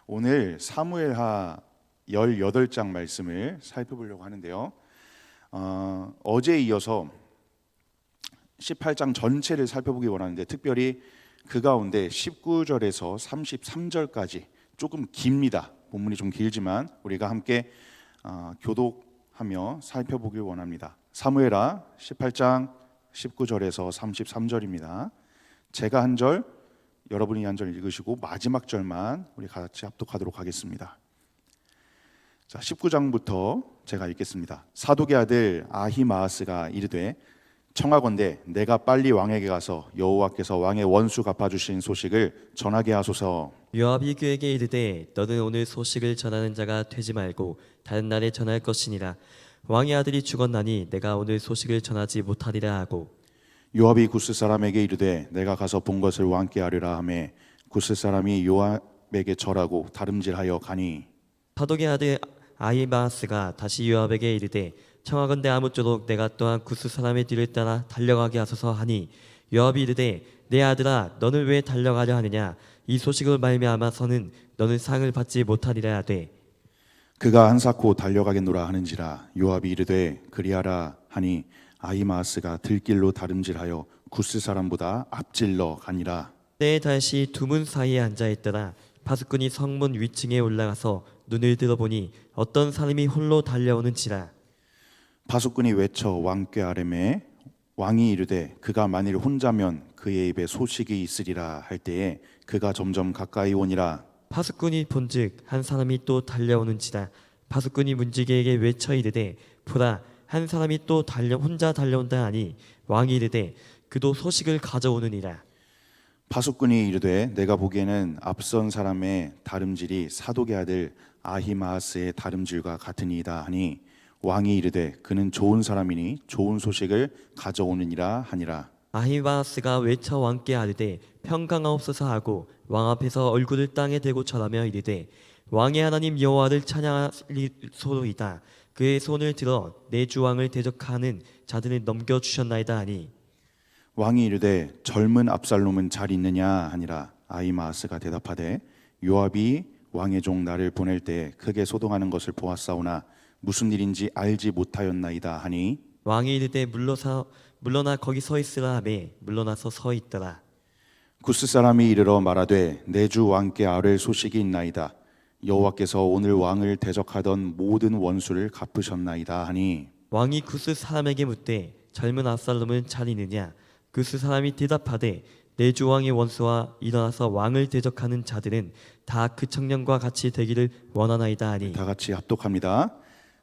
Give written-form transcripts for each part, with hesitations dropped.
오늘 사무엘하 18장 말씀을 살펴보려고 하는데요. 어제에 이어서 18장 전체를 살펴보기 원하는데 특별히 그 가운데 19절에서 33절까지 조금 깁니다. 본문이 좀 길지만 우리가 함께 교독하며 살펴보길 원합니다. 사무엘하 18장 19절에서 33절입니다. 제가 한 절, 여러분이 한 절 읽으시고 마지막 절만 우리 같이 합독하도록 하겠습니다. 자, 19장부터 제가 읽겠습니다. 사독의 아들 아히마아스가 이르되 청하건대 내가 빨리 왕에게 가서 여호와께서 왕의 원수 갚아주신 소식을 전하게 하소서. 요압이 그에게 이르되 너는 오늘 소식을 전하는 자가 되지 말고 다른 날에 전할 것이니라. 왕의 아들이 죽었나니 내가 오늘 소식을 전하지 못하리라 하고, 요압이 구스 사람에게 이르되 내가 가서 본 것을 왕께 아뢰라 하매 구스 사람이 요압에게 절하고 다름질하여 가니, 사독의 아들 아히마아스가 다시 요압에게 이르되 청하건대 아무쪼록 내가 또한 구스 사람의 뒤를 따라 달려가게 하소서 하니, 요압이 이르되 내 아들아 너는 왜 달려가려 하느냐? 이 소식을 말미암아서는 너는 상을 받지 못하리라 하되, 그가 한사코 달려가겠노라 하는지라. 요압이 이르되 그리하라 하니 아히마아스가 들길로 다름질하여 구스 사람보다 앞질러 가니라. 때에 다시 두 문 사이에 앉아 있더라. 파수꾼이 성문 위층에 올라가서 눈을 들어보니 어떤 사람이 홀로 달려오는지라. 파수꾼이 외쳐 왕께 아뢰매 왕이 이르되 그가 만일 혼자면 그의 입에 소식이 있으리라 할 때에 그가 점점 가까이 오니라. 파수꾼이 본즉 한 사람이 또 달려오는지라. 파수꾼이 문지기에게 외쳐 이르되 보라, 한 사람이 또 혼자 달려온다 하니, 왕이 이르되 그도 소식을 가져오느니라. 파수꾼이 이르되 내가 보기에는 앞선 사람의 다름질이 사독의 아들 아히마아스의 다름질과 같으니이다 하니, 왕이 이르되 그는 좋은 사람이니 좋은 소식을 가져오느니라 하니라. 아히마아스가 외쳐 왕께 아뢰되 평강하옵소서 하고 왕 앞에서 얼굴을 땅에 대고 절하며 이르되 왕의 하나님 여호와를 찬양하리소이다. 그의 손을 들어 내 주 왕을 대적하는 자들을 넘겨주셨나이다 하니, 왕이 이르되 젊은 압살롬은 잘 있느냐 하니라. 아히마아스가 대답하되 요압이 왕의 종 나를 보낼 때 크게 소동하는 것을 보았사오나 무슨 일인지 알지 못하였나이다 하니, 왕이 이르되 물러나 거기 서 있으라 하매 물러나서 서 있더라. 구스 사람이 이르러 말하되 내 주 왕께 아뢰 소식이 있나이다. 여호와께서 오늘 왕을 대적하던 모든 원수를 갚으셨나이다 하니, 왕이 구스 사람에게 묻되 젊은 압살롬은 잘 있느냐? 구스 사람이 대답하되 내 주 왕의 원수와 일어나서 왕을 대적하는 자들은 다 그 청년과 같이 되기를 원하나이다 하니, 다 같이 합독합니다.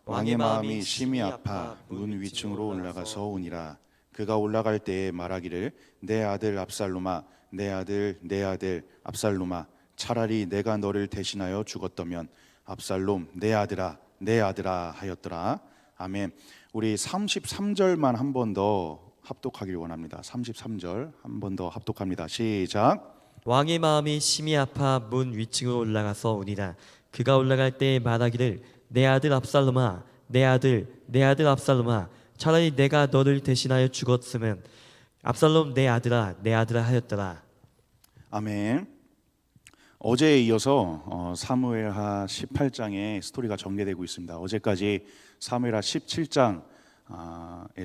왕의 마음이 심히 아파 문 위층으로 올라가서 오니라. 그가 올라갈 때에 말하기를 내 아들 압살롬아, 내 아들 압살롬아, 차라리 내가 너를 대신하여 죽었더면 압살롬 내 아들아 하였더라. 아멘. 우리 33절만 한 번 더 합독하길 원합니다. 33절 한 번 더 합독합니다. 시작. 왕의 마음이 심히 아파 문 위층으로 올라가서 오니라. 그가 올라갈 때에 말하기를 내 아들 압살롬아, 내 아들 압살롬아, 차라리 내가 너를 대신하여 죽었으면 압살롬 내 아들아 하였더라. 아멘. 어제에 이어서 사무엘하 18장의 스토리가 전개되고 있습니다. 어제까지 사무엘하 17장의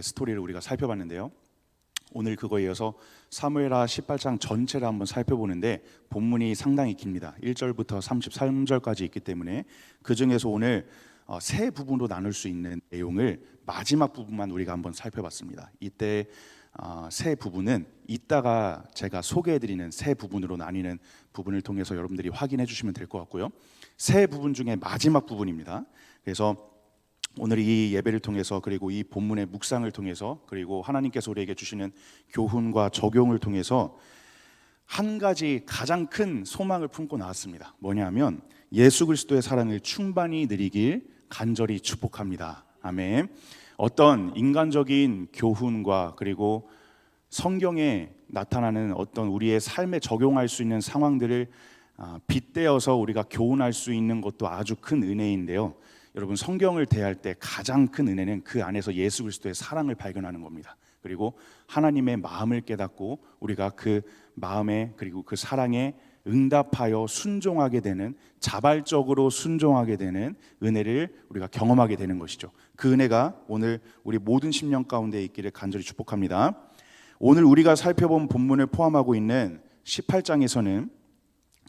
스토리를 우리가 살펴봤는데요. 오늘 그거에 이어서 사무엘하 18장 전체를 한번 살펴보는데 본문이 상당히 깁니다. 1절부터 33절까지 있기 때문에 그 중에서 오늘 세 부분으로 나눌 수 있는 내용을 마지막 부분만 우리가 한번 살펴봤습니다. 이때 세 부분은 이따가 제가 소개해드리는 세 부분으로 나뉘는 부분을 통해서 여러분들이 확인해 주시면 될 것 같고요. 세 부분 중에 마지막 부분입니다. 그래서 오늘 이 예배를 통해서, 그리고 이 본문의 묵상을 통해서, 그리고 하나님께서 우리에게 주시는 교훈과 적용을 통해서 한 가지 가장 큰 소망을 품고 나왔습니다. 뭐냐면 예수 그리스도의 사랑을 충만히 누리길 간절히 축복합니다. 아멘. 어떤 인간적인 교훈과 그리고 성경에 나타나는 어떤 우리의 삶에 적용할 수 있는 상황들을 빗대어서 우리가 교훈할 수 있는 것도 아주 큰 은혜인데요. 여러분, 성경을 대할 때 가장 큰 은혜는 그 안에서 예수 그리스도의 사랑을 발견하는 겁니다. 그리고 하나님의 마음을 깨닫고 우리가 그 마음에, 그리고 그 사랑에 응답하여 순종하게 되는, 자발적으로 순종하게 되는 은혜를 우리가 경험하게 되는 것이죠. 그 은혜가 오늘 우리 모든 심령 가운데 있기를 간절히 축복합니다. 오늘 우리가 살펴본 본문을 포함하고 있는 18장에서는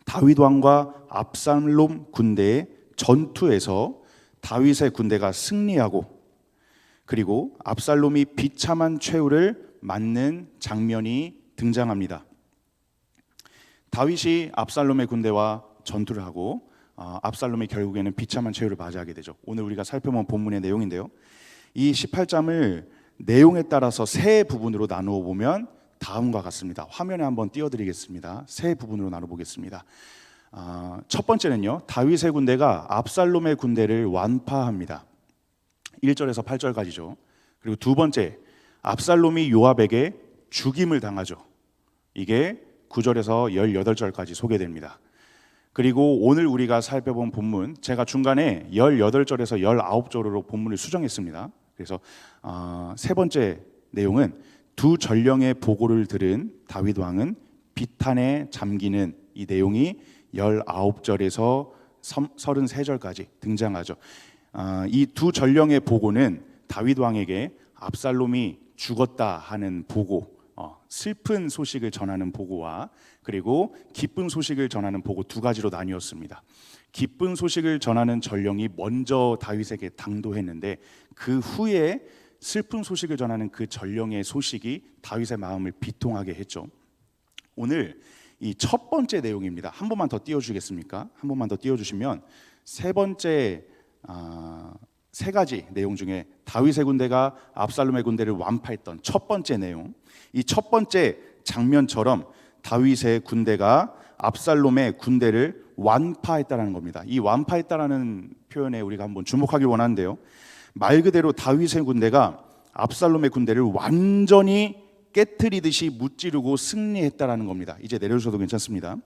다윗 왕과 압살롬 군대의 전투에서 다윗의 군대가 승리하고, 그리고 압살롬이 비참한 최후를 맞는 장면이 등장합니다. 다윗이 압살롬의 군대와 전투를 하고 압살롬이 결국에는 비참한 최후를 맞이하게 되죠. 오늘 우리가 살펴본 본문의 내용인데요, 이 18장을 내용에 따라서 세 부분으로 나누어 보면 다음과 같습니다. 화면에 한번 띄워드리겠습니다. 세 부분으로 나눠보겠습니다. 첫 번째는요, 다윗의 군대가 압살롬의 군대를 완파합니다. 1절에서 8절까지죠. 그리고 두 번째, 압살롬이 요압에게 죽임을 당하죠. 이게 9절에서 18절까지 소개됩니다. 그리고 오늘 우리가 살펴본 본문, 제가 중간에 18절에서 19절로 본문을 수정했습니다. 그래서 세 번째 내용은 두 전령의 보고를 들은 다윗 왕은 비탄에 잠기는 이 내용이 19절에서 33절까지 등장하죠. 이 두 전령의 보고는 다윗 왕에게 압살롬이 죽었다 하는 보고, 슬픈 소식을 전하는 보고와 그리고 기쁜 소식을 전하는 보고 두 가지로 나뉘었습니다. 기쁜 소식을 전하는 전령이 먼저 다윗에게 당도했는데, 그 후에 슬픈 소식을 전하는 그 전령의 소식이 다윗의 마음을 비통하게 했죠. 오늘 이 첫 번째 내용입니다. 한 번만 더 띄워주겠습니까? 한 번만 더 띄워주시면 세 번째 세 가지 내용 중에 다윗의 군대가 압살롬의 군대를 완파했던 첫 번째 내용, 이 첫 번째 장면처럼 다윗의 군대가 압살롬의 군대를 완파했다는 겁니다. 이 완파했다라는 표현에 우리가 한번 주목하길 원하는데요, 말 그대로 다윗의 군대가 압살롬의 군대를 완전히 깨트리듯이 무찌르고 승리했다라는 겁니다. 이제 내려주셔도 괜찮습니다.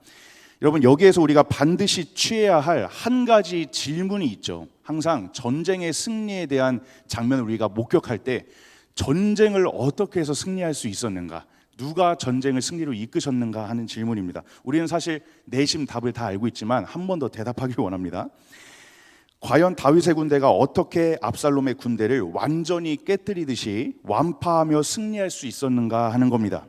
여러분, 여기에서 우리가 반드시 취해야 할 한 가지 질문이 있죠. 항상 전쟁의 승리에 대한 장면을 우리가 목격할 때 전쟁을 어떻게 해서 승리할 수 있었는가, 누가 전쟁을 승리로 이끄셨는가 하는 질문입니다. 우리는 사실 내심 답을 다 알고 있지만 한 번 더 대답하길 원합니다. 과연 다윗의 군대가 어떻게 압살롬의 군대를 완전히 깨뜨리듯이 완파하며 승리할 수 있었는가 하는 겁니다.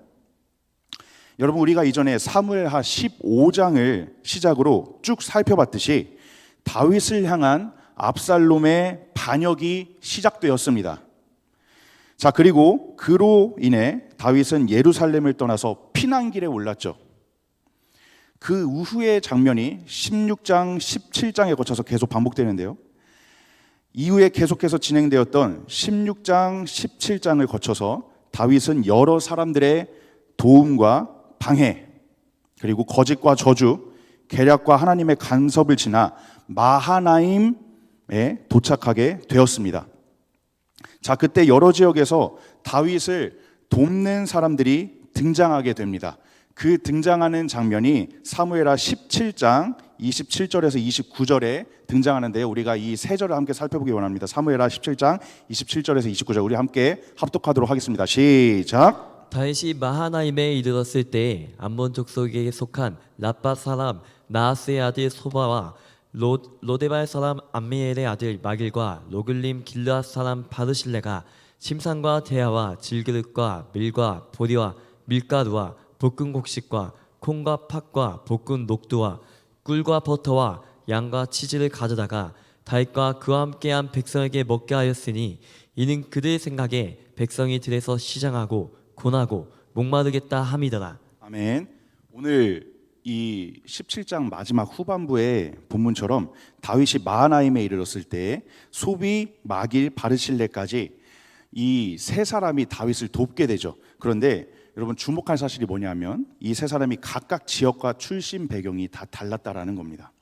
여러분, 우리가 이전에 사무엘하 15장을 시작으로 쭉 살펴봤듯이 다윗을 향한 압살롬의 반역이 시작되었습니다. 자, 그리고 그로 인해 다윗은 예루살렘을 떠나서 피난길에 올랐죠. 그 이후의 장면이 16장, 17장에 거쳐서 계속 반복되는데요, 이후에 계속해서 진행되었던 16장, 17장을 거쳐서 다윗은 여러 사람들의 도움과 방해, 그리고 거짓과 저주, 계략과 하나님의 간섭을 지나 마하나임에 도착하게 되었습니다. 자, 그때 여러 지역에서 다윗을 돕는 사람들이 등장하게 됩니다. 그 등장하는 장면이 사무엘하 17장 27절에서 29절에 등장하는데요, 우리가 이 세 절을 함께 살펴보기 원합니다. 사무엘하 17장 27절에서 29절 우리 함께 합독하도록 하겠습니다. 시작. 다윗이 마하나임에 이르렀을 때 암몬 족속에게 속한 라빠 사람 나하스의 아들 소바와 로데발 사람 암미엘의 아들 마길과 로글림 길르앗 사람 바르실레가 심산과 대야와 질그릇과 밀과 보리와 밀가루와 볶은 곡식과 콩과 팥과 볶은 녹두와 꿀과 버터와 양과 치즈를 가져다가 다윗과 그와 함께한 백성에게 먹게 하였으니 이는 그들 생각에 백성이 들에서 시장하고 고나고 목마르겠다 함이더라. 아멘. 오늘 이 17장 마지막 후반부의 본문처럼 다윗이 마하나임에 이르렀을 때 소비, 마길, 바르실레까지 이 세 사람이 다윗을 돕게 되죠. 그런데 여러분, 주목할 사실이 뭐냐면 이 세 사람이 각각 지역과 출신 배경이 다 달랐다라는 겁니다.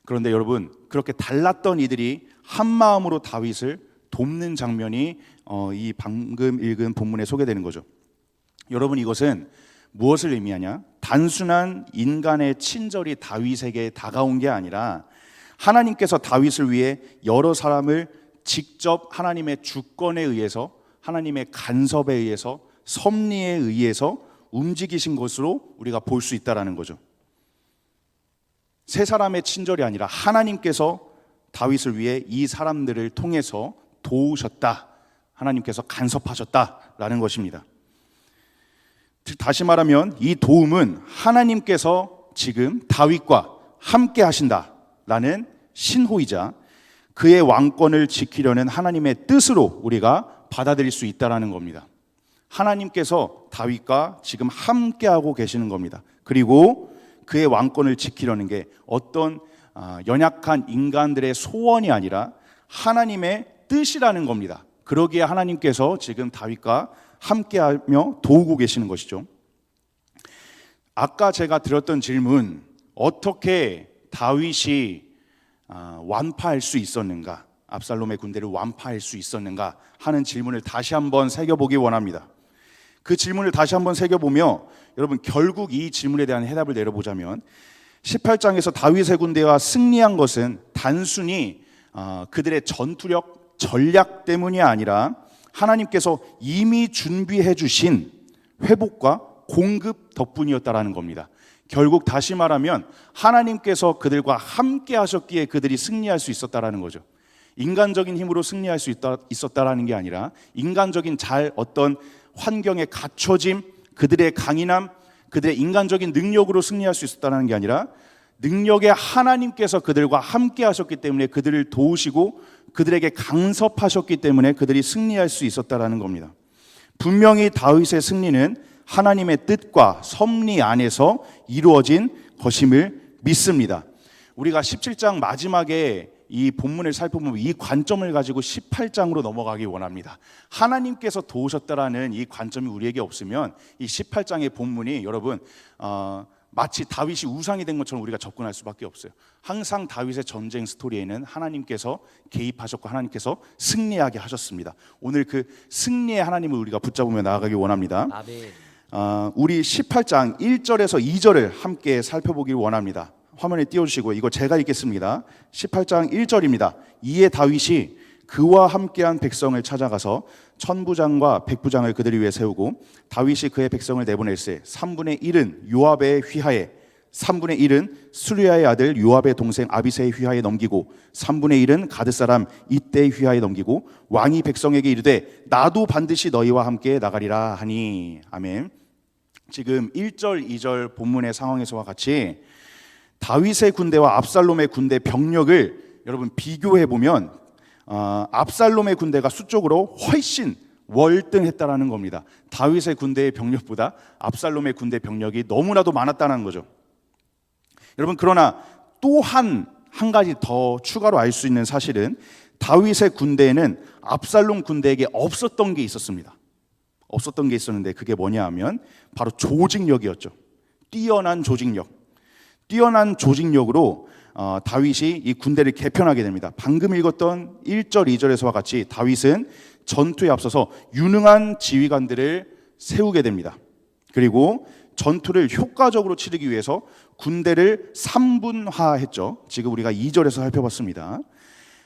그런데 여러분, 그렇게 달랐던 이들이 한 마음으로 다윗을 돕는 장면이 이 방금 읽은 본문에 소개되는 거죠. 여러분, 이것은 무엇을 의미하냐? 단순한 인간의 친절이 다윗에게 다가온 게 아니라 하나님께서 다윗을 위해 여러 사람을 직접 하나님의 주권에 의해서, 하나님의 간섭에 의해서, 섭리에 의해서 움직이신 것으로 우리가 볼 수 있다라는 거죠. 세 사람의 친절이 아니라 하나님께서 다윗을 위해 이 사람들을 통해서 도우셨다. 하나님께서 간섭하셨다라는 것입니다. 다시 말하면 이 도움은 하나님께서 지금 다윗과 함께 하신다라는 신호이자 그의 왕권을 지키려는 하나님의 뜻으로 우리가 받아들일 수 있다라는 겁니다. 하나님께서 다윗과 지금 함께하고 계시는 겁니다. 그리고 그의 왕권을 지키려는 게 어떤 연약한 인간들의 소원이 아니라 하나님의 뜻이라는 겁니다. 그러기에 하나님께서 지금 다윗과 함께하며 도우고 계시는 것이죠. 아까 제가 드렸던 질문, 어떻게 다윗이 완파할 수 있었는가, 압살롬의 군대를 완파할 수 있었는가 하는 질문을 다시 한번 새겨보기 원합니다. 그 질문을 다시 한번 새겨보며 여러분 결국 이 질문에 대한 해답을 내려보자면 18장에서 다윗의 군대가 승리한 것은 단순히 그들의 전투력, 전략 때문이 아니라 하나님께서 이미 준비해 주신 회복과 공급 덕분이었다라는 겁니다. 결국 다시 말하면 하나님께서 그들과 함께 하셨기에 그들이 승리할 수 있었다라는 거죠. 인간적인 힘으로 승리할 수 있었다라는 게 아니라 인간적인 어떤 환경에 갖춰짐, 그들의 강인함, 그들의 인간적인 능력으로 승리할 수 있었다는 게 아니라 능력의 하나님께서 그들과 함께 하셨기 때문에 그들을 도우시고 그들에게 간섭하셨기 때문에 그들이 승리할 수 있었다는 겁니다. 분명히 다윗의 승리는 하나님의 뜻과 섭리 안에서 이루어진 것임을 믿습니다. 우리가 17장 마지막에 이 본문을 살펴보면 이 관점을 가지고 18장으로 넘어가기 원합니다. 하나님께서 도우셨다라는 이 관점이 우리에게 없으면 이 18장의 본문이 여러분 마치 다윗이 우상이 된 것처럼 우리가 접근할 수밖에 없어요. 항상 다윗의 전쟁 스토리에는 하나님께서 개입하셨고 하나님께서 승리하게 하셨습니다. 오늘 그 승리의 하나님을 우리가 붙잡으며 나아가기 원합니다. 아멘. 우리 18장 1절에서 2절을 함께 살펴보길 원합니다. 화면에 띄워주시고 이거 제가 읽겠습니다. 18장 1절입니다. 이에 다윗이 그와 함께한 백성을 찾아가서 천부장과 백부장을 그들을 위해 세우고 다윗이 그의 백성을 내보낼세 3분의 1은 요압의 휘하에 3분의 1은 수리아의 아들 요압의 동생 아비새의 휘하에 넘기고 3분의 1은 가드 사람 이때의 휘하에 넘기고 왕이 백성에게 이르되 나도 반드시 너희와 함께 나가리라 하니. 아멘. 지금 1절 2절 본문의 상황에서와 같이 다윗의 군대와 압살롬의 군대 병력을 여러분 비교해 보면 압살롬의 군대가 수적으로 훨씬 월등했다라는 겁니다. 다윗의 군대의 병력보다 압살롬의 군대 병력이 너무나도 많았다는 거죠. 여러분 그러나 또 한 가지 더 추가로 알 수 있는 사실은 다윗의 군대에는 압살롬 군대에게 없었던 게 있었습니다. 없었던 게 있었는데 그게 뭐냐 하면 바로 조직력이었죠. 뛰어난 조직력으로 다윗이 이 군대를 개편하게 됩니다. 방금 읽었던 1절 2절에서와 같이 다윗은 전투에 앞서서 유능한 지휘관들을 세우게 됩니다. 그리고 전투를 효과적으로 치르기 위해서 군대를 3분화했죠. 지금 우리가 2절에서 살펴봤습니다.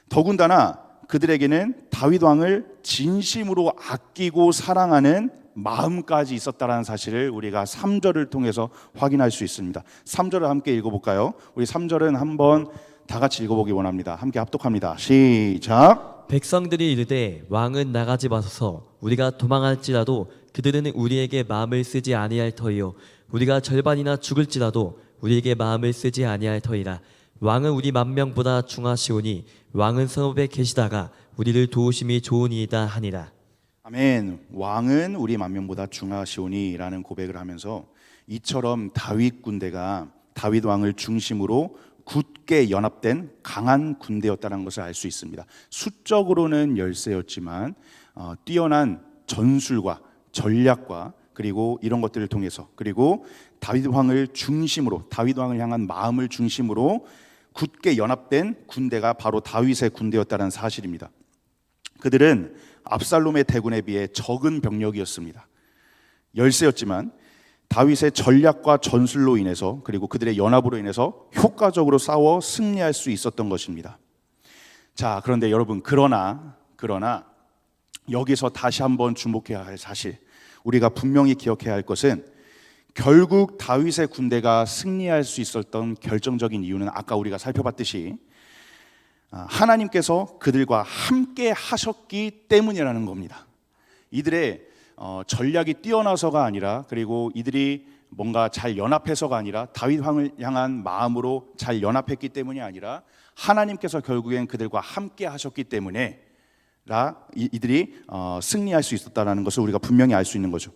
더군다나 그들에게는 다윗 왕을 진심으로 아끼고 사랑하는 마음까지 있었다라는 사실을 우리가 3절을 통해서 확인할 수 있습니다. 3절을 함께 읽어볼까요? 우리 3절은 한번 다 같이 읽어보기 원합니다. 함께 합독합니다. 시작. 백성들이 이르되 왕은 나가지 마소서. 우리가 도망할지라도 그들은 우리에게 마음을 쓰지 아니할 터이요 우리가 절반이나 죽을지라도 우리에게 마음을 쓰지 아니할 터이라. 왕은 우리 만명보다 중하시오니 왕은 성읍에 계시다가 우리를 도우심이 좋으니이다 하니라. 아멘. 왕은 우리 만명보다 중하시오니라는 고백을 하면서 이처럼 다윗 군대가 다윗 왕을 중심으로 굳게 연합된 강한 군대였다는 것을 알 수 있습니다. 수적으로는 열세였지만 뛰어난 전술과 전략과 그리고 이런 것들을 통해서 그리고 다윗 왕을 중심으로 다윗 왕을 향한 마음을 중심으로 굳게 연합된 군대가 바로 다윗의 군대였다는 사실입니다. 그들은 압살롬의 대군에 비해 적은 병력이었습니다. 열세였지만 다윗의 전략과 전술로 인해서 그리고 그들의 연합으로 인해서 효과적으로 싸워 승리할 수 있었던 것입니다. 자, 그런데 여러분 그러나 여기서 다시 한번 주목해야 할 사실, 우리가 분명히 기억해야 할 것은 결국 다윗의 군대가 승리할 수 있었던 결정적인 이유는 아까 우리가 살펴봤듯이 하나님께서 그들과 함께 하셨기 때문이라는 겁니다. 이들의 전략이 뛰어나서가 아니라, 그리고 이들이 뭔가 잘 연합해서가 아니라, 다윗 왕을 향한 마음으로 잘 연합했기 때문이 아니라 하나님께서 결국엔 그들과 함께 하셨기 때문에 이들이 승리할 수 있었다는 것을 우리가 분명히 알 수 있는 거죠.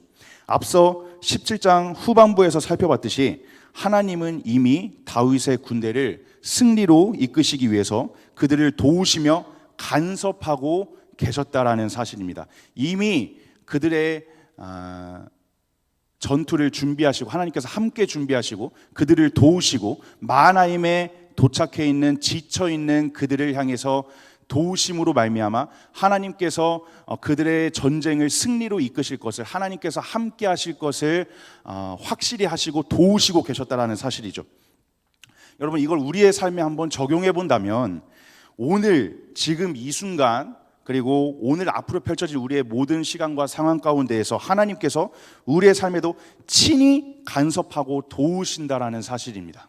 앞서 17장 후반부에서 살펴봤듯이 하나님은 이미 다윗의 군대를 승리로 이끄시기 위해서 그들을 도우시며 간섭하고 계셨다라는 사실입니다. 이미 그들의 전투를 준비하시고, 하나님께서 함께 준비하시고 그들을 도우시고, 마하나임에 도착해 있는 지쳐 있는 그들을 향해서 도우심으로 말미암아 하나님께서 그들의 전쟁을 승리로 이끄실 것을, 하나님께서 함께 하실 것을 확실히 하시고 도우시고 계셨다라는 사실이죠. 여러분, 이걸 우리의 삶에 한번 적용해 본다면 오늘 지금 이 순간, 그리고 오늘 앞으로 펼쳐질 우리의 모든 시간과 상황 가운데에서 하나님께서 우리의 삶에도 친히 간섭하고 도우신다라는 사실입니다.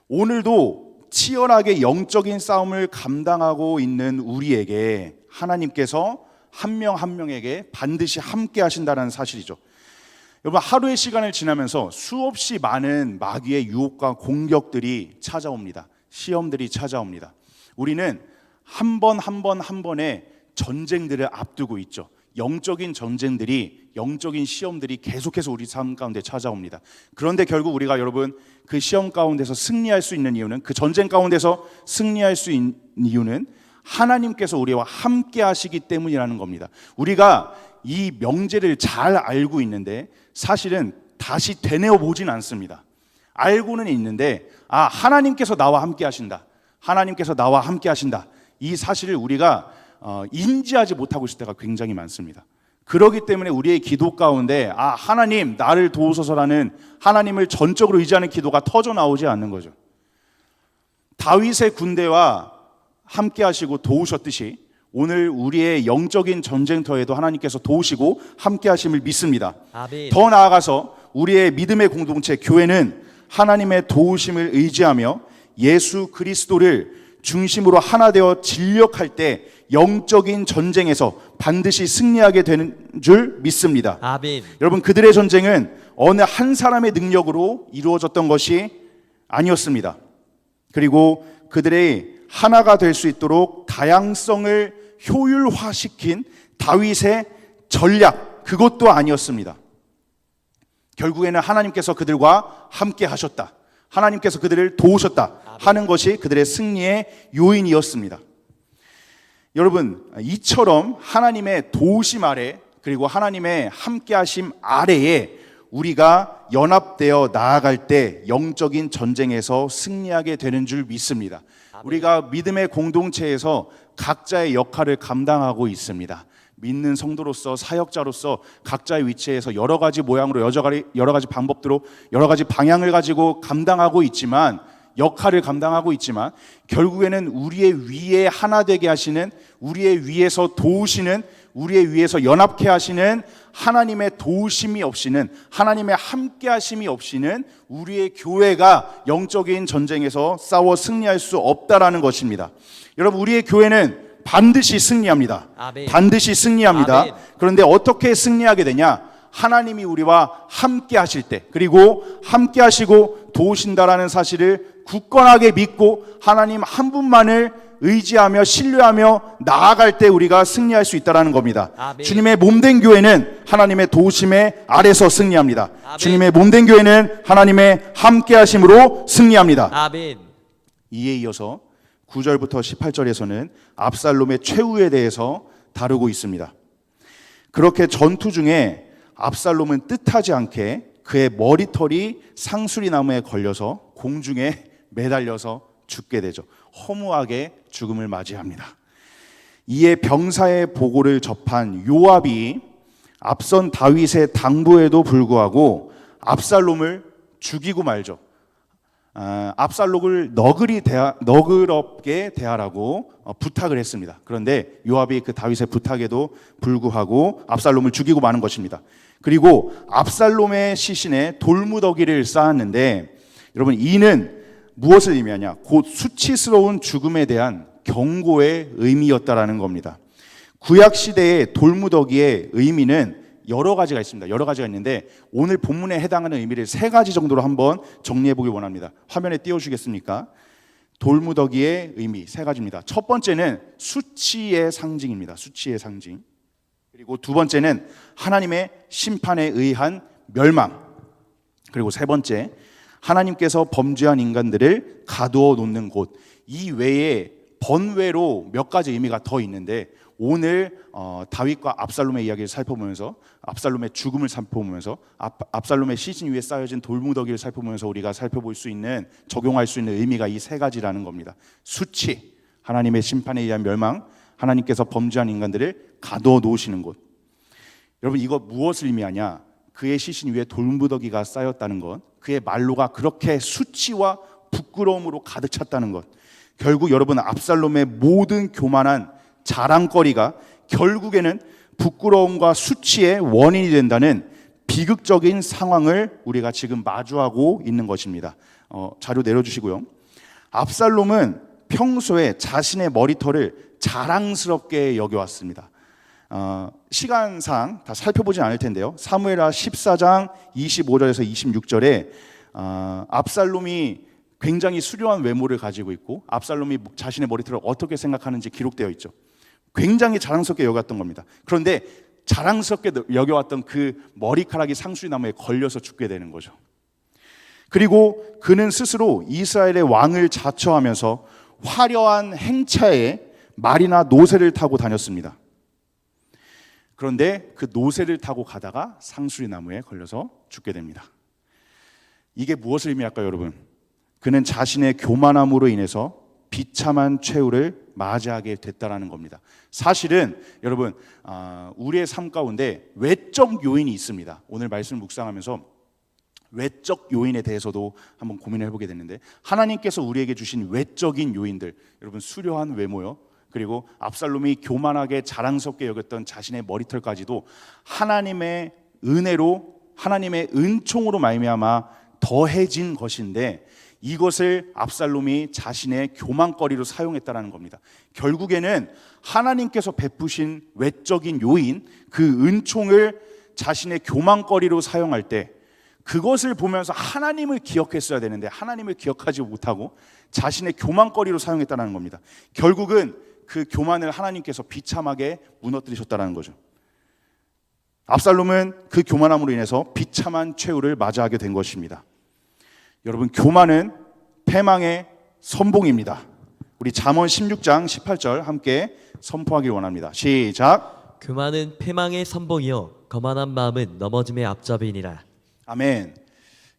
오늘도 치열하게 영적인 싸움을 감당하고 있는 우리에게 하나님께서 한 명 한 명에게 반드시 함께 하신다는 사실이죠. 여러분, 하루의 시간을 지나면서 수없이 많은 마귀의 유혹과 공격들이 찾아옵니다. 시험들이 찾아옵니다. 우리는 한 번의 전쟁들을 앞두고 있죠. 영적인 전쟁들이, 영적인 시험들이 계속해서 우리 삶 가운데 찾아옵니다. 그런데 결국 우리가, 여러분, 그 시험 가운데서 승리할 수 있는 이유는, 그 전쟁 가운데서 승리할 수 있는 이유는 하나님께서 우리와 함께 하시기 때문이라는 겁니다. 우리가 이 명제를 잘 알고 있는데 사실은 다시 되뇌어 보진 않습니다. 알고는 있는데, 하나님께서 나와 함께 하신다, 하나님께서 나와 함께 하신다, 이 사실을 우리가 인지하지 못하고 있을 때가 굉장히 많습니다. 그렇기 때문에 우리의 기도 가운데 하나님 나를 도우소서라는, 하나님을 전적으로 의지하는 기도가 터져 나오지 않는 거죠. 다윗의 군대와 함께 하시고 도우셨듯이 오늘 우리의 영적인 전쟁터에도 하나님께서 도우시고 함께 하심을 믿습니다. 아멘. 더 나아가서 우리의 믿음의 공동체 교회는 하나님의 도우심을 의지하며 예수 그리스도를 중심으로 하나 되어 진력할 때 영적인 전쟁에서 반드시 승리하게 되는 줄 믿습니다. 아멘. 여러분, 그들의 전쟁은 어느 한 사람의 능력으로 이루어졌던 것이 아니었습니다. 그리고 그들의 하나가 될 수 있도록 다양성을 효율화시킨 다윗의 전략, 그것도 아니었습니다. 결국에는 하나님께서 그들과 함께 하셨다, 하나님께서 그들을 도우셨다 하는 것이 그들의 승리의 요인이었습니다. 여러분, 이처럼 하나님의 도우심 아래, 그리고 하나님의 함께하심 아래에 우리가 연합되어 나아갈 때 영적인 전쟁에서 승리하게 되는 줄 믿습니다. 우리가 믿음의 공동체에서 각자의 역할을 감당하고 있습니다. 믿는 성도로서, 사역자로서 각자의 위치에서 여러 가지 모양으로, 여러 가지 방법대로, 여러 가지 방향을 가지고 감당하고 있지만, 역할을 감당하고 있지만, 결국에는 우리의 위에 하나 되게 하시는, 우리의 위에서 도우시는, 우리의 위에서 연합케 하시는 하나님의 도우심이 없이는, 하나님의 함께 하심이 없이는 우리의 교회가 영적인 전쟁에서 싸워 승리할 수 없다라는 것입니다. 여러분, 우리의 교회는 반드시 승리합니다. 아멘. 반드시 승리합니다. 아멘. 그런데 어떻게 승리하게 되냐? 하나님이 우리와 함께 하실 때, 그리고 함께 하시고 도우신다라는 사실을 굳건하게 믿고 하나님 한 분만을 의지하며 신뢰하며 나아갈 때 우리가 승리할 수 있다는 겁니다. 아멘. 주님의 몸된 교회는 하나님의 도우심에 아래서 승리합니다. 아멘. 주님의 몸된 교회는 하나님의 함께 하심으로 승리합니다. 아멘. 이에 이어서 9절부터 18절에서는 압살롬의 최후에 대해서 다루고 있습니다. 그렇게 전투 중에 압살롬은 뜻하지 않게 그의 머리털이 상수리 나무에 걸려서 공중에 매달려서 죽게 되죠. 허무하게 죽음을 맞이합니다. 이에 병사의 보고를 접한 요압이 앞선 다윗의 당부에도 불구하고 압살롬을 죽이고 말죠. 압살롬을 너그럽게 대하라고 부탁을 했습니다. 그런데 요압이 그 다윗의 부탁에도 불구하고 압살롬을 죽이고 마는 것입니다. 그리고 압살롬의 시신에 돌무더기를 쌓았는데 여러분 이는 무엇을 의미하냐? 곧 수치스러운 죽음에 대한 경고의 의미였다라는 겁니다. 구약 시대의 돌무더기의 의미는 여러 가지가 있습니다. 여러 가지가 있는데 오늘 본문에 해당하는 의미를 3가지 정도로 한번 정리해 보기 원합니다. 화면에 띄워주겠습니까? 돌무더기의 의미 3가지입니다. 첫 번째는 수치의 상징입니다. 수치의 상징. 그리고 두 번째는 하나님의 심판에 의한 멸망. 그리고 세 번째, 하나님께서 범죄한 인간들을 가두어 놓는 곳. 이 외에 번외로 몇 가지 의미가 더 있는데 오늘 다윗과 압살롬의 이야기를 살펴보면서 압살롬의 죽음을 살펴보면서 압살롬의 시신 위에 쌓여진 돌무더기를 살펴보면서 우리가 살펴볼 수 있는 적용할 수 있는 의미가 이 3가지라는 겁니다. 수치, 하나님의 심판에 의한 멸망, 하나님께서 범죄한 인간들을 가두어 놓으시는 곳. 여러분 이거 무엇을 의미하냐? 그의 시신 위에 돌무더기가 쌓였다는 것, 그의 말로가 그렇게 수치와 부끄러움으로 가득 찼다는 것. 결국 여러분 압살롬의 모든 교만한 자랑거리가 결국에는 부끄러움과 수치의 원인이 된다는 비극적인 상황을 우리가 지금 마주하고 있는 것입니다. 자료 내려주시고요. 압살롬은 평소에 자신의 머리털을 자랑스럽게 여겨왔습니다. 시간상 다 살펴보진 않을 텐데요. 사무엘하 14장 25절에서 26절에 압살롬이 굉장히 수려한 외모를 가지고 있고 압살롬이 자신의 머리털을 어떻게 생각하는지 기록되어 있죠. 굉장히 자랑스럽게 여겼던 겁니다. 그런데 자랑스럽게 여겨왔던 그 머리카락이 상수리나무에 걸려서 죽게 되는 거죠. 그리고 그는 스스로 이스라엘의 왕을 자처하면서 화려한 행차에 말이나 노새를 타고 다녔습니다. 그런데 그 노새를 타고 가다가 상수리나무에 걸려서 죽게 됩니다. 이게 무엇을 의미할까요, 여러분? 그는 자신의 교만함으로 인해서 비참한 최후를 맞이하게 됐다라는 겁니다. 사실은 여러분 우리의 삶 가운데 외적 요인이 있습니다. 오늘 말씀을 묵상하면서 외적 요인에 대해서도 한번 고민을 해보게 됐는데 하나님께서 우리에게 주신 외적인 요인들, 여러분 수려한 외모요, 그리고 압살롬이 교만하게 자랑스럽게 여겼던 자신의 머리털까지도 하나님의 은혜로 하나님의 은총으로 말미암아 더해진 것인데 이것을 압살롬이 자신의 교만거리로 사용했다는 겁니다. 결국에는 하나님께서 베푸신 외적인 요인, 그 은총을 자신의 교만거리로 사용할 때 그것을 보면서 하나님을 기억했어야 되는데 하나님을 기억하지 못하고 자신의 교만거리로 사용했다는 겁니다. 결국은 그 교만을 하나님께서 비참하게 무너뜨리셨다는 거죠. 압살롬은 그 교만함으로 인해서 비참한 최후를 맞이하게 된 것입니다. 여러분 교만은 패망의 선봉입니다. 우리 잠언 16장 18절 함께 선포하길 원합니다. 시작. 교만은 패망의 선봉이요 거만한 마음은 넘어짐의 앞잡이니라. 아멘.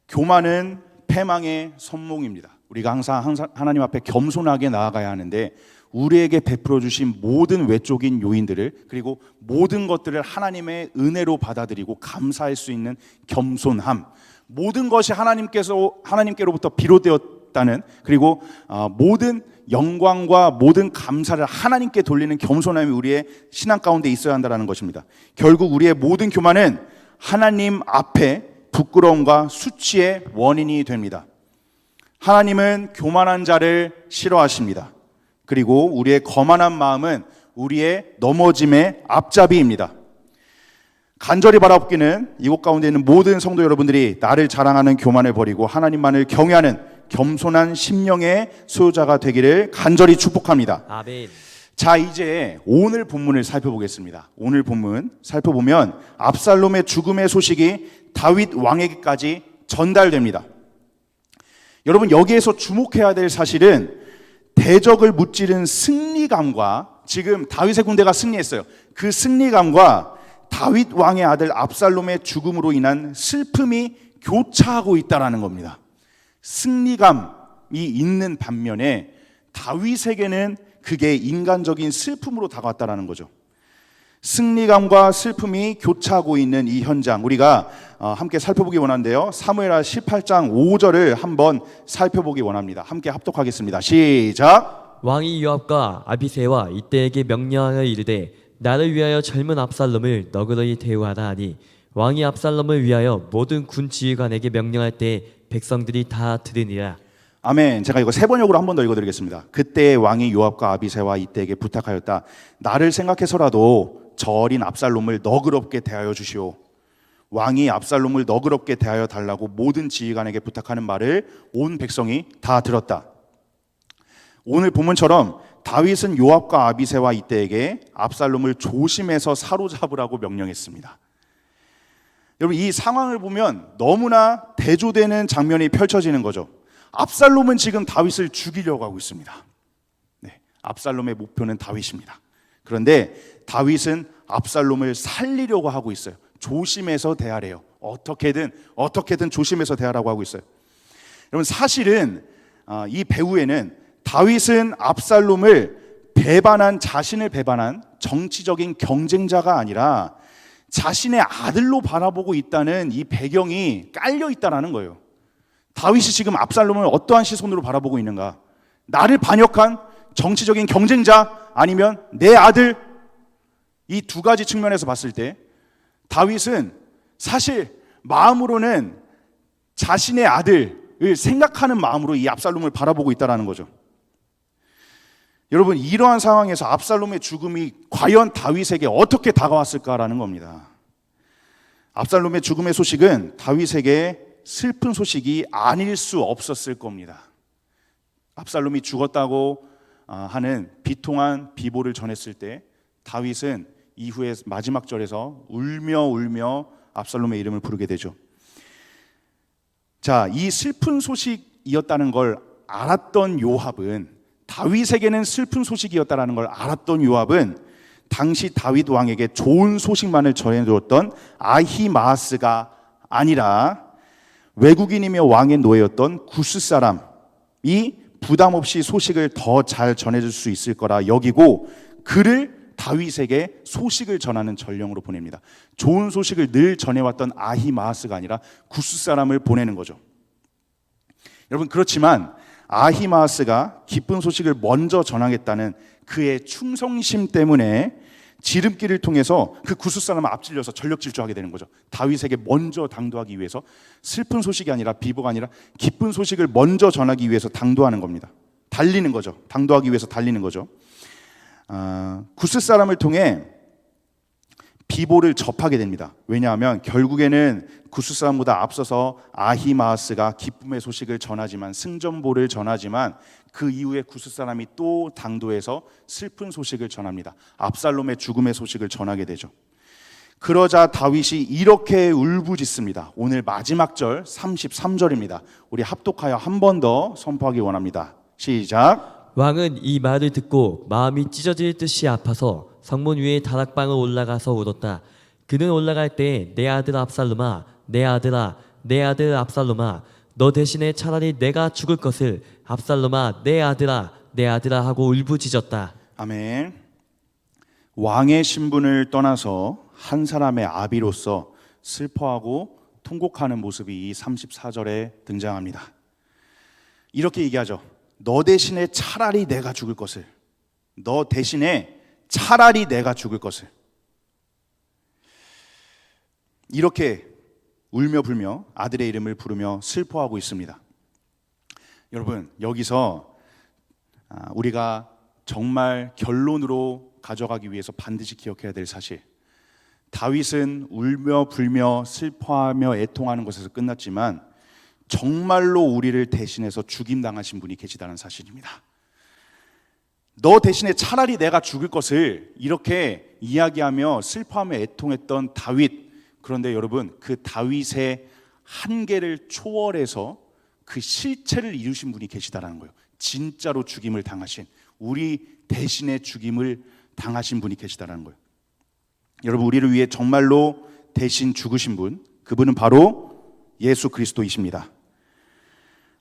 교만은 패망의 선봉입니다. 우리가 항상 하나님 앞에 겸손하게 나아가야 하는데 우리에게 베풀어 주신 모든 외적인 요인들을 그리고 모든 것들을 하나님의 은혜로 받아들이고 감사할 수 있는 겸손함, 모든 것이 하나님께로부터 비롯되었다는 그리고 모든 영광과 모든 감사를 하나님께 돌리는 겸손함이 우리의 신앙 가운데 있어야 한다는 것입니다. 결국 우리의 모든 교만은 하나님 앞에 부끄러움과 수치의 원인이 됩니다. 하나님은 교만한 자를 싫어하십니다. 그리고 우리의 거만한 마음은 우리의 넘어짐의 앞잡이입니다. 간절히 바라옵기는 이곳 가운데 있는 모든 성도 여러분들이 나를 자랑하는 교만을 버리고 하나님만을 경외하는 겸손한 심령의 소유자가 되기를 간절히 축복합니다. 아멘. 자, 이제 오늘 본문을 살펴보겠습니다. 오늘 본문 살펴보면 압살롬의 죽음의 소식이 다윗 왕에게까지 전달됩니다. 여러분 여기에서 주목해야 될 사실은 대적을 무찌른 승리감과 지금 다윗의 군대가 승리했어요. 그 승리감과 다윗 왕의 아들 압살롬의 죽음으로 인한 슬픔이 교차하고 있다는 겁니다. 승리감이 있는 반면에 다윗에게는 그게 인간적인 슬픔으로 다가왔다는 거죠. 승리감과 슬픔이 교차하고 있는 이 현장, 우리가 함께 살펴보기 원하는데요. 사무엘하 18장 5절을 한번 살펴보기 원합니다. 함께 합독하겠습니다. 시작. 왕이 요압과 아비새와 이때에게 명령하여 이르되 나를 위하여 젊은 압살롬을 너그러이 대우하라 하니 왕이 압살롬을 위하여 모든 군 지휘관에게 명령할 때 백성들이 다 들으니라. 아멘. 제가 이거 세 번역으로 한 번 더 읽어드리겠습니다. 그때 왕이 요압과 아비새와 이때에게 부탁하였다. 나를 생각해서라도 저 어린 압살롬을 너그럽게 대하여 주시오. 왕이 압살롬을 너그럽게 대하여 달라고 모든 지휘관에게 부탁하는 말을 온 백성이 다 들었다. 오늘 본문처럼 다윗은 요압과 아비새와 이때에게 압살롬을 조심해서 사로잡으라고 명령했습니다. 여러분, 이 상황을 보면 너무나 대조되는 장면이 펼쳐지는 거죠. 압살롬은 지금 다윗을 죽이려고 하고 있습니다. 네, 압살롬의 목표는 다윗입니다. 그런데 다윗은 압살롬을 살리려고 하고 있어요. 조심해서 대하래요. 어떻게든 조심해서 대하라고 하고 있어요. 여러분, 사실은 이 배후에는 다윗은 압살롬을 자신을 배반한 정치적인 경쟁자가 아니라 자신의 아들로 바라보고 있다는 이 배경이 깔려 있다는 거예요. 다윗이 지금 압살롬을 어떠한 시선으로 바라보고 있는가? 나를 반역한 정치적인 경쟁자, 아니면 내 아들? 이 두 가지 측면에서 봤을 때 다윗은 사실 마음으로는 자신의 아들을 생각하는 마음으로 이 압살롬을 바라보고 있다는 거죠. 여러분, 이러한 상황에서 압살롬의 죽음이 과연 다윗에게 어떻게 다가왔을까라는 겁니다. 압살롬의 죽음의 소식은 다윗에게 슬픈 소식이 아닐 수 없었을 겁니다. 압살롬이 죽었다고 하는 비통한 비보를 전했을 때 다윗은 이후에 마지막 절에서 울며 압살롬의 이름을 부르게 되죠. 자, 이 슬픈 소식이었다는 걸 알았던 요압은, 다윗에게는 슬픈 소식이었다는 걸 알았던 요압은 당시 다윗 왕에게 좋은 소식만을 전해주었던 아히마아스가 아니라 외국인이며 왕의 노예였던 구스 사람이 부담 없이 소식을 더 잘 전해줄 수 있을 거라 여기고 그를 다윗에게 소식을 전하는 전령으로 보냅니다. 좋은 소식을 늘 전해왔던 아히마아스가 아니라 구스 사람을 보내는 거죠. 여러분, 그렇지만 아히마아스가 기쁜 소식을 먼저 전하겠다는 그의 충성심 때문에 지름길을 통해서 그 구스 사람을 앞질려서 전력 질주하게 되는 거죠. 다윗에게 먼저 당도하기 위해서, 슬픈 소식이 아니라 비보가 아니라 기쁜 소식을 먼저 전하기 위해서 당도하는 겁니다. 달리는 거죠. 당도하기 위해서 달리는 거죠. 구스 사람을 통해 비보를 접하게 됩니다. 왜냐하면 결국에는 구스 사람보다 앞서서 아히마아스가 기쁨의 소식을 전하지만, 승전보를 전하지만 그 이후에 구스 사람이 또 당도해서 슬픈 소식을 전합니다. 압살롬의 죽음의 소식을 전하게 되죠. 그러자 다윗이 이렇게 울부짖습니다. 오늘 마지막 절 33절입니다. 우리 합독하여 한 번 더 선포하기 원합니다. 시작. 왕은 이 말을 듣고 마음이 찢어질 듯이 아파서 성문 위에 다락방을 올라가서 울었다. 그는 올라갈 때 내 아들 압살롬아, 내 아들아, 내 아들 압살롬아, 너 대신에 차라리 내가 죽을 것을, 압살롬아, 내 아들아, 내 아들아 하고 울부짖었다. 아멘. 왕의 신분을 떠나서 한 사람의 아비로서 슬퍼하고 통곡하는 모습이 이 34절에 등장합니다. 이렇게 얘기하죠. 너 대신에 차라리 내가 죽을 것을, 너 대신에 차라리 내가 죽을 것을. 이렇게 울며 불며 아들의 이름을 부르며 슬퍼하고 있습니다. 여러분, 여기서 우리가 정말 결론으로 가져가기 위해서 반드시 기억해야 될 사실, 다윗은 울며 불며 슬퍼하며 애통하는 것에서 끝났지만 정말로 우리를 대신해서 죽임당하신 분이 계시다는 사실입니다. 너 대신에 차라리 내가 죽을 것을 이렇게 이야기하며 슬퍼하며 애통했던 다윗, 그런데 여러분, 그 다윗의 한계를 초월해서 그 실체를 이루신 분이 계시다는 거예요. 진짜로 죽임을 당하신, 우리 대신에 죽임을 당하신 분이 계시다는 거예요. 여러분, 우리를 위해 정말로 대신 죽으신 분, 그분은 바로 예수 그리스도이십니다.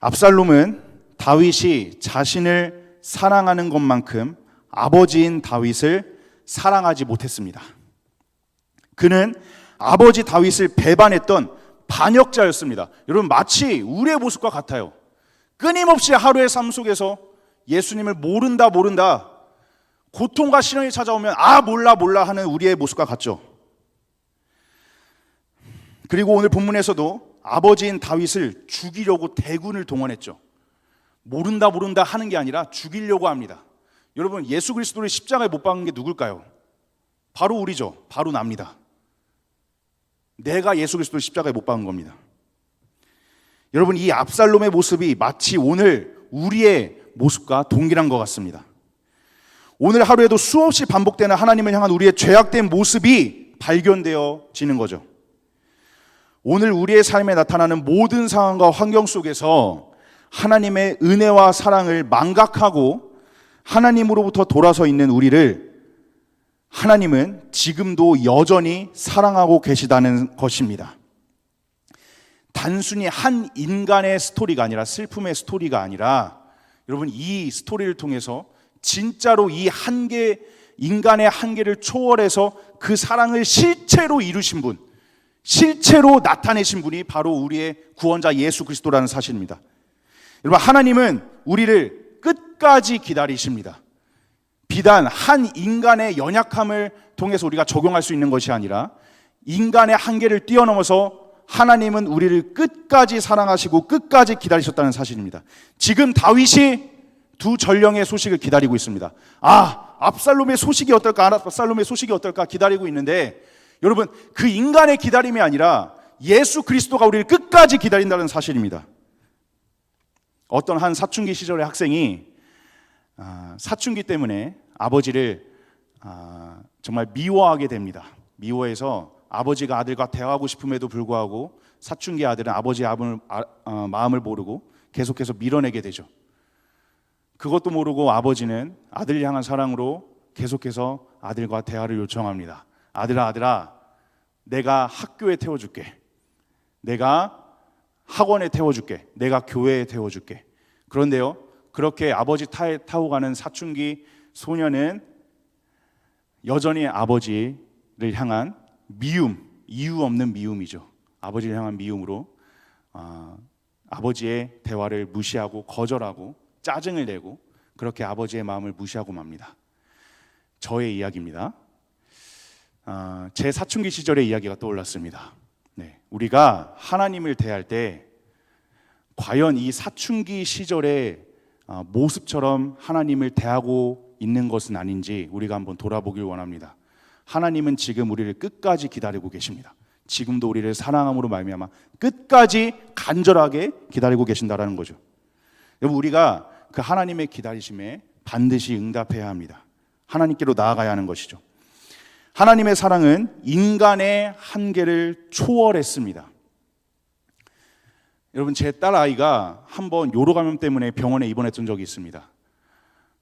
압살롬은 다윗이 자신을 사랑하는 것만큼 아버지인 다윗을 사랑하지 못했습니다. 그는 아버지 다윗을 배반했던 반역자였습니다. 여러분, 마치 우리의 모습과 같아요. 끊임없이 하루의 삶 속에서 예수님을 모른다 고통과 시련이 찾아오면 몰라 하는 우리의 모습과 같죠. 그리고 오늘 본문에서도 아버지인 다윗을 죽이려고 대군을 동원했죠. 모른다 하는 게 아니라 죽이려고 합니다. 여러분, 예수 그리스도를 십자가에 못 박은 게 누굴까요? 바로 우리죠. 바로 납니다. 내가 예수 그리스도를 십자가에 못 박은 겁니다. 여러분, 이 압살롬의 모습이 마치 오늘 우리의 모습과 동일한 것 같습니다. 오늘 하루에도 수없이 반복되는 하나님을 향한 우리의 죄악된 모습이 발견되어지는 거죠. 오늘 우리의 삶에 나타나는 모든 상황과 환경 속에서 하나님의 은혜와 사랑을 망각하고 하나님으로부터 돌아서 있는 우리를 하나님은 지금도 여전히 사랑하고 계시다는 것입니다. 단순히 한 인간의 스토리가 아니라, 슬픔의 스토리가 아니라, 여러분, 이 스토리를 통해서 진짜로 이 인간의 한계를 초월해서 그 사랑을 실체로 이루신 분, 실체로 나타내신 분이 바로 우리의 구원자 예수 그리스도라는 사실입니다. 여러분, 하나님은 우리를 끝까지 기다리십니다. 비단 한 인간의 연약함을 통해서 우리가 적용할 수 있는 것이 아니라 인간의 한계를 뛰어넘어서 하나님은 우리를 끝까지 사랑하시고 끝까지 기다리셨다는 사실입니다. 지금 다윗이 두 전령의 소식을 기다리고 있습니다. 압살롬의 소식이 어떨까 기다리고 있는데, 여러분, 그 인간의 기다림이 아니라 예수 그리스도가 우리를 끝까지 기다린다는 사실입니다. 어떤 한 사춘기 시절의 학생이 사춘기 때문에 아버지를 정말 미워하게 됩니다. 미워해서 아버지가 아들과 대화하고 싶음에도 불구하고 사춘기 아들은 아버지의 마음을 모르고 계속해서 밀어내게 되죠. 그것도 모르고 아버지는 아들을 향한 사랑으로 계속해서 아들과 대화를 요청합니다. 아들아, 내가 학교에 태워줄게. 내가 학원에 태워줄게. 내가 교회에 태워줄게. 그런데요, 그렇게 아버지 타고 가는 사춘기 소년은 여전히 아버지를 향한 미움, 이유 없는 미움이죠. 아버지를 향한 미움으로 아버지의 대화를 무시하고 거절하고 짜증을 내고 그렇게 아버지의 마음을 무시하고 맙니다. 저의 이야기입니다. 제 사춘기 시절의 이야기가 떠올랐습니다. 우리가 하나님을 대할 때 과연 이 사춘기 시절의 모습처럼 하나님을 대하고 있는 것은 아닌지 우리가 한번 돌아보길 원합니다. 하나님은 지금 우리를 끝까지 기다리고 계십니다. 지금도 우리를 사랑함으로 말미암아 끝까지 간절하게 기다리고 계신다라는 거죠. 여러분, 우리가 그 하나님의 기다리심에 반드시 응답해야 합니다. 하나님께로 나아가야 하는 것이죠. 하나님의 사랑은 인간의 한계를 초월했습니다. 여러분, 제 딸 아이가 한번 요로 감염 때문에 병원에 입원했던 적이 있습니다.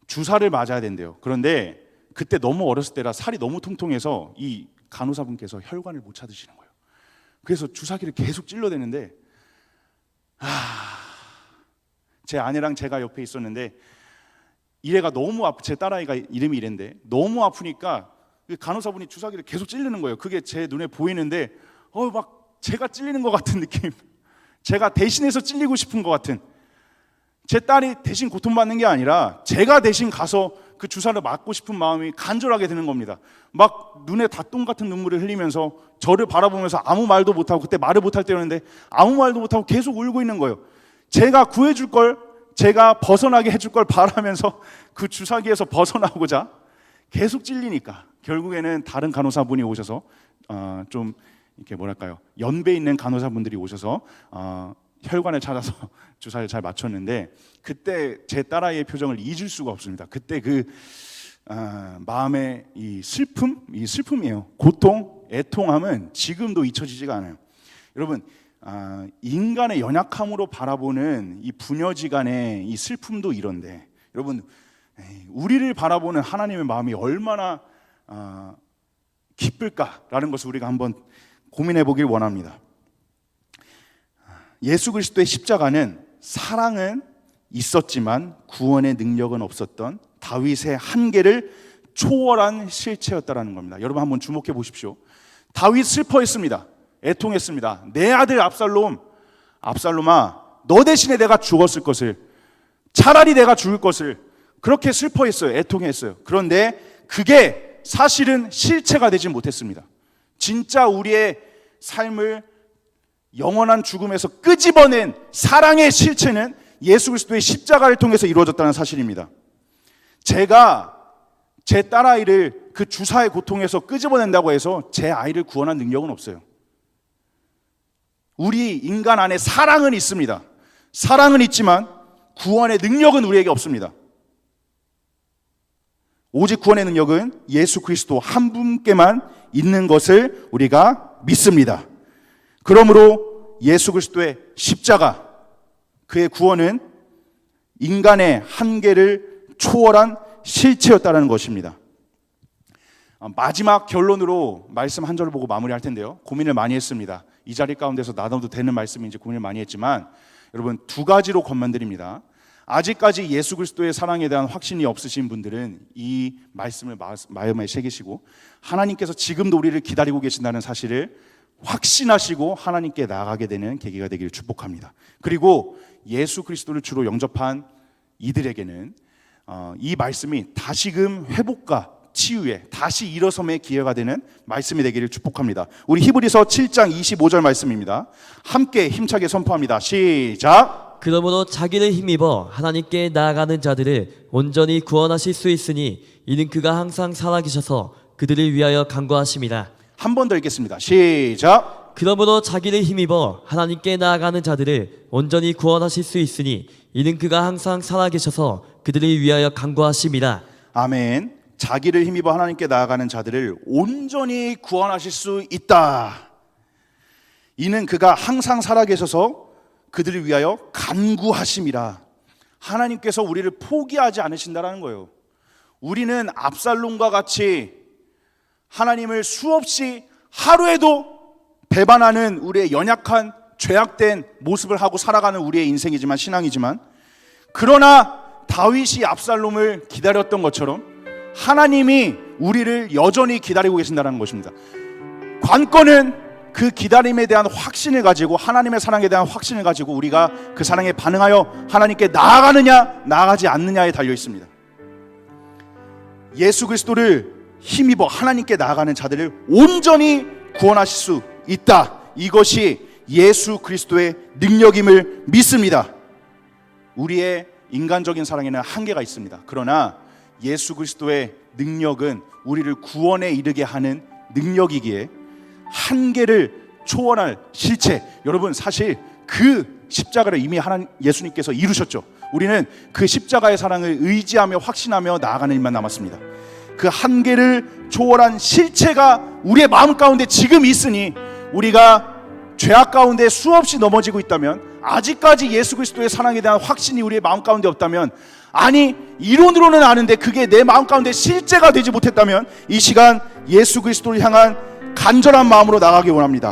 주사를 맞아야 된대요. 그런데 그때 너무 어렸을 때라 살이 너무 통통해서 이 간호사분께서 혈관을 못 찾으시는 거예요. 그래서 주사기를 계속 찔러대는데 제 아내랑 제가 옆에 있었는데 이래가 너무 제 딸아이가 이름이 이래인데 너무 아프니까 간호사분이 주사기를 계속 찌르는 거예요. 그게 제 눈에 보이는데 막 제가 찔리는 것 같은 느낌, 제가 대신해서 찔리고 싶은 것 같은, 제 딸이 대신 고통받는 게 아니라 제가 대신 가서 그 주사를 맞고 싶은 마음이 간절하게 드는 겁니다. 막 눈에 닷똥 같은 눈물을 흘리면서 저를 바라보면서 아무 말도 못하고, 그때 말을 못할 때였는데 아무 말도 못하고 계속 울고 있는 거예요. 제가 구해줄 걸, 제가 벗어나게 해줄 걸 바라면서 그 주사기에서 벗어나고자 계속 찔리니까 결국에는 다른 간호사분이 오셔서 좀 이렇게 뭐랄까요, 연배 있는 간호사분들이 오셔서 혈관을 찾아서 주사를 잘 맞췄는데, 그때 제 딸아이의 표정을 잊을 수가 없습니다. 그때 그 마음의 이 슬픔이에요. 고통, 애통함은 지금도 잊혀지지가 않아요. 여러분, 인간의 연약함으로 바라보는 이 부녀지간의 이 슬픔도 이런데, 여러분, 우리를 바라보는 하나님의 마음이 얼마나 기쁠까라는 것을 우리가 한번 고민해 보길 원합니다. 예수 그리스도의 십자가는 사랑은 있었지만 구원의 능력은 없었던 다윗의 한계를 초월한 실체였다라는 겁니다. 여러분, 한번 주목해 보십시오. 다윗 슬퍼했습니다. 애통했습니다. 내 아들 압살롬아, 너 대신에 내가 죽었을 것을, 차라리 내가 죽을 것을, 그렇게 슬퍼했어요. 애통했어요. 그런데 그게 사실은 실체가 되지 못했습니다. 진짜 우리의 삶을 영원한 죽음에서 끄집어낸 사랑의 실체는 예수 그리스도의 십자가를 통해서 이루어졌다는 사실입니다. 제가 제 딸아이를 그 주사의 고통에서 끄집어낸다고 해서 제 아이를 구원할 능력은 없어요. 우리 인간 안에 사랑은 있습니다. 사랑은 있지만 구원의 능력은 우리에게 없습니다. 오직 구원의 능력은 예수 그리스도 한 분께만 있는 것을 우리가 믿습니다. 그러므로 예수 그리스도의 십자가, 그의 구원은 인간의 한계를 초월한 실체였다는 것입니다. 마지막 결론으로 말씀 한 절을 보고 마무리할 텐데요. 고민을 많이 했습니다. 이 자리 가운데서 나눠도 되는 말씀인지 고민을 많이 했지만 여러분, 두 가지로 권면드립니다. 아직까지 예수 그리스도의 사랑에 대한 확신이 없으신 분들은 이 말씀을 마음에 새기시고 하나님께서 지금도 우리를 기다리고 계신다는 사실을 확신하시고 하나님께 나아가게 되는 계기가 되기를 축복합니다. 그리고 예수 그리스도를 주로 영접한 이들에게는 이 말씀이 다시금 회복과 치유에, 다시 일어섬의 기회가 되는 말씀이 되기를 축복합니다. 우리 히브리서 7장 25절 말씀입니다. 함께 힘차게 선포합니다. 시작. 그러므로 자기를 힘입어 하나님께 나아가는 자들을 온전히 구원하실 수 있으니 이는 그가 항상 살아계셔서 그들을 위하여 간구하심이라. 한 번 더 읽겠습니다. 시작. 그러므로 자기를 힘입어 하나님께 나아가는 자들을 온전히 구원하실 수 있으니 이는 그가 항상 살아계셔서 그들을 위하여 간구하심이라. 아멘. 자기를 힘입어 하나님께 나아가는 자들을 온전히 구원하실 수 있다. 이는 그가 항상 살아계셔서 그들을 위하여 간구하심이라. 하나님께서 우리를 포기하지 않으신다라는 거예요. 우리는 압살롬과 같이 하나님을 수없이 하루에도 배반하는 우리의 연약한 죄악된 모습을 하고 살아가는 우리의 인생이지만, 신앙이지만, 그러나 다윗이 압살롬을 기다렸던 것처럼 하나님이 우리를 여전히 기다리고 계신다는 것입니다. 관건은 그 기다림에 대한 확신을 가지고, 하나님의 사랑에 대한 확신을 가지고 우리가 그 사랑에 반응하여 하나님께 나아가느냐 나아가지 않느냐에 달려 있습니다. 예수 그리스도를 힘입어 하나님께 나아가는 자들을 온전히 구원하실 수 있다. 이것이 예수 그리스도의 능력임을 믿습니다. 우리의 인간적인 사랑에는 한계가 있습니다. 그러나 예수 그리스도의 능력은 우리를 구원에 이르게 하는 능력이기에 한계를 초월할 실체, 여러분 사실 그 십자가를 이미 예수님께서 이루셨죠. 우리는 그 십자가의 사랑을 의지하며 확신하며 나아가는 일만 남았습니다. 그 한계를 초월한 실체가 우리의 마음 가운데 지금 있으니, 우리가 죄악 가운데 수없이 넘어지고 있다면, 아직까지 예수 그리스도의 사랑에 대한 확신이 우리의 마음 가운데 없다면, 아니 이론으로는 아는데 그게 내 마음 가운데 실제가 되지 못했다면, 이 시간 예수 그리스도를 향한 간절한 마음으로 나가기 원합니다.